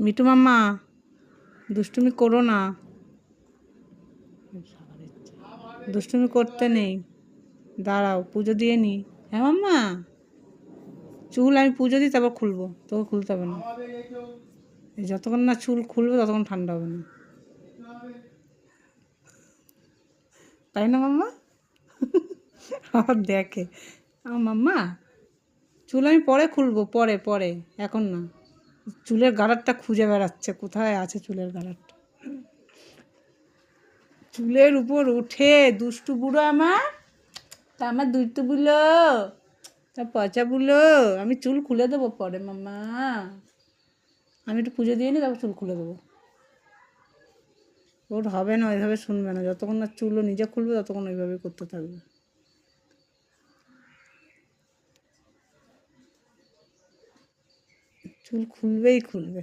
মিঠু মাম্মা দুষ্টুমি করো না, দুষ্টুমি করতে নেই, দাঁড়াও পুজো দিয়ে নি। হ্যাঁ মাম্মা, চুল আমি পুজো দিই তারপর খুলবো, তোকে খুলতে হবে না। এই যতক্ষণ না চুল খুলবে ততক্ষণ ঠান্ডা হবে না, তাই না মাম্মা? আবার দেখে আমার মাম্মা, চুল আমি পরে খুলবো, পরে পরে, এখন না। চুলের গাড়ারটা খুঁজে বেড়াচ্ছে, কোথায় আছে চুলের গাড়ারটা। চুলের উপর উঠে দুষ্টু বুড়ো আমার, তা আমার দুষ্টু বুলো, তা পচা বুলো, আমি চুল খুলে দেবো পরে মাম্মা, আমি একটু পুজো দিয়ে নিই তারপর চুল খুলে দেবো। ওর হবে না, ওইভাবে শুনবে না, যতক্ষণ না চুলও নিজে খুলবে ততক্ষণ ওইভাবে করতে থাকবে। চুল খুলবেই খুলবে।